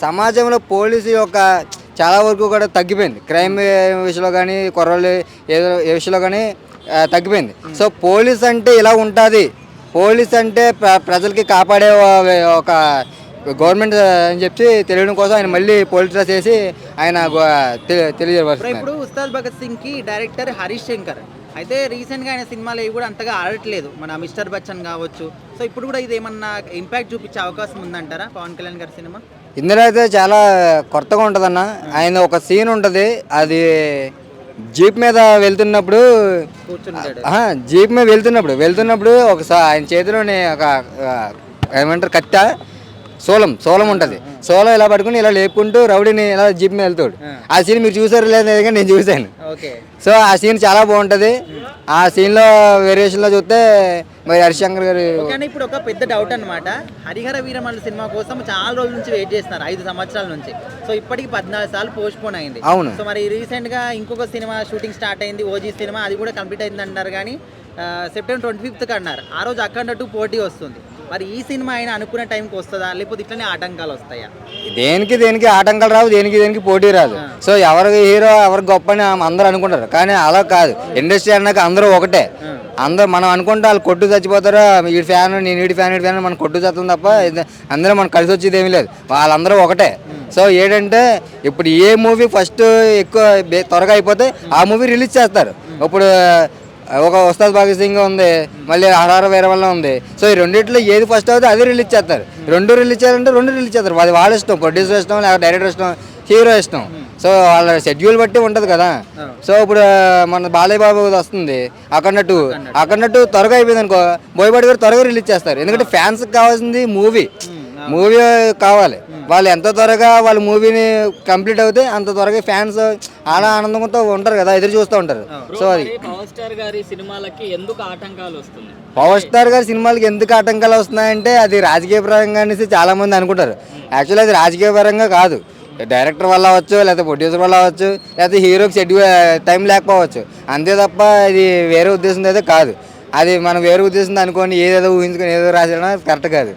సమాజంలో పోలీసు యొక్క చాలా వరకు కూడా తగ్గిపోయింది. క్రైమ్ విషయంలో కానీ కుర్రోళ్ళు ఏదో ఏ విషయంలో కానీ తగ్గిపోయింది. సో పోలీస్ అంటే ఇలా ఉంటుంది, పోలీస్ అంటే ప్రజలకి కాపాడే ఒక గవర్నమెంట్ అని చెప్పి తెలియడం కోసం ఆయన మళ్ళీ పోలీస్ డ్రెస్ వేసి ఆయన తెలియజేస్తారు. ఇప్పుడు ఉస్తాద్ భగత్ సింగ్ కి డైరెక్టర్ హరీష్ శంకర్ అయితే రీసెంట్గా ఆయన సినిమాలు ఏవి కూడా అంతగా ఆడట్లేదు, మన మిస్టర్ బచ్చన్ కావచ్చు. సో ఇప్పుడు కూడా ఇది ఏమన్నా ఇంపాక్ట్ చూపించే అవకాశం ఉందంటారా పవన్ కళ్యాణ్ గారి సినిమా? ఇందులో అయితే చాలా కొత్తగా ఉంటుందన్న. ఆయన ఒక సీన్ ఉంటుంది, అది జీప్ మీద వెళ్తున్నప్పుడు జీప్ మీద వెళ్తున్నప్పుడు ఒకసారి ఆయన చేతిలోని ఒక ఏమంటారు కట్ట సోలం ఉంటుంది. సోలం ఇలా పట్టుకుని ఇలా లేపుకుంటూ రౌడీని ఇలా జీప్ మీద వెళ్తాడు. ఆ సీన్ మీరు చూసారు లేదా? నేను చూశాను. సో ఆ సీన్ చాలా బాగుంటుంది. ఆ సీన్లో వేరియేషన్లో చూస్తే మరి హరిశంకర్ గారు. ఇప్పుడు ఒక పెద్ద డౌట్ అనమాట, హరిహర వీరమల్లు సినిమా కోసం చాలా రోజుల నుంచి వెయిట్ చేస్తున్నారు, 5 సంవత్సరాల నుంచి. సో ఇప్పటికి 14 సార్లు పోస్ట్ పోన్ అయింది. అవును. సో మరి రీసెంట్ గా ఇంకొక సినిమా షూటింగ్ స్టార్ట్ అయింది, ఓజీ సినిమా, అది కూడా కంప్లీట్ అయింది అంటారు. కానీ సెప్టెంబర్ 25th అన్నారు. ఆ రోజు అఖండ 2 పోటీ వస్తుంది. మరి ఈ సినిమా అయినా అనుకునే టైంకి వస్తుందా, లేకపోతే ఇట్లనే ఆటంకాలు వస్తాయా? దేనికి ఆటంకాలు రావు, దేనికి పోటీ రాదు. సో ఎవరు హీరో ఎవరు గొప్ప అని అందరూ అనుకుంటారు, కానీ అలా కాదు. ఇండస్ట్రీ అన్నాక అందరూ ఒకటే. అందరూ మనం అనుకుంటే వాళ్ళు కొట్టు చచ్చిపోతారు, ఈ ఫ్యాన్ నేను వీడి ఫ్యాన్ మనం కొట్టు చస్తుంది తప్ప అందరూ మనం కలిసి వచ్చేది ఏమీ లేదు. వాళ్ళందరూ ఒకటే. సో ఏంటంటే ఇప్పుడు ఏ మూవీ ఫస్ట్ ఎక్కువ త్వరగా అయిపోతే ఆ మూవీ రిలీజ్ చేస్తారు. ఇప్పుడు ఒక ఉస్తాద్ భగత్ సింగ్ ఉంది, మళ్ళీ హరహర వీరమల్లు ఉంది. సో ఈ రెండింటిలో ఏది ఫస్ట్ అవుతుంది అది రిలీజ్ చేస్తారు. రెండు రిలీజ్ చేస్తారు. అది వాళ్ళ ఇష్టం, ప్రొడ్యూసర్ ఇష్టం, లేకపోతే డైరెక్టర్ ఇష్టం, హీరో ఇష్టం. సో వాళ్ళ షెడ్యూల్ బట్టి ఉంటుంది కదా. సో ఇప్పుడు మన బాలయ్య బాబు వస్తుంది అఖండ 2 త్వరగా అయిపోయింది అనుకో, బోయపాటి గారు త్వరగా రిలీజ్ చేస్తారు. ఎందుకంటే ఫ్యాన్స్కి కావాల్సింది మూవీ కావాలి. వాళ్ళు ఎంత త్వరగా వాళ్ళ మూవీని కంప్లీట్ అవుతే అంత త్వరగా ఫ్యాన్స్ అలా ఆనందంతో ఉంటారు కదా, ఎదురు చూస్తూ ఉంటారు. సో అది పవర్ స్టార్ గారి సినిమాలకి ఎందుకు ఆటంకాలు వస్తున్నాయంటే అది రాజకీయ పరంగా అనేసి చాలా మంది అనుకుంటారు. యాక్చువల్లీ అది రాజకీయ పరంగా కాదు, డైరెక్టర్ వల్ల అవ్వచ్చు, లేకపోతే ప్రొడ్యూసర్ వల్ల అవ్వచ్చు, లేకపోతే హీరోకి షెడ్యూల్ టైం లేకపోవచ్చు. అంతే తప్ప ఇది వేరే ఉద్దేశంతో అయితే కాదు. అది మనం వేరే ఉద్దేశంతో అనుకోని ఏదేదో ఊహించుకొని ఏదో రాసేయడం కరెక్ట్ కాదు.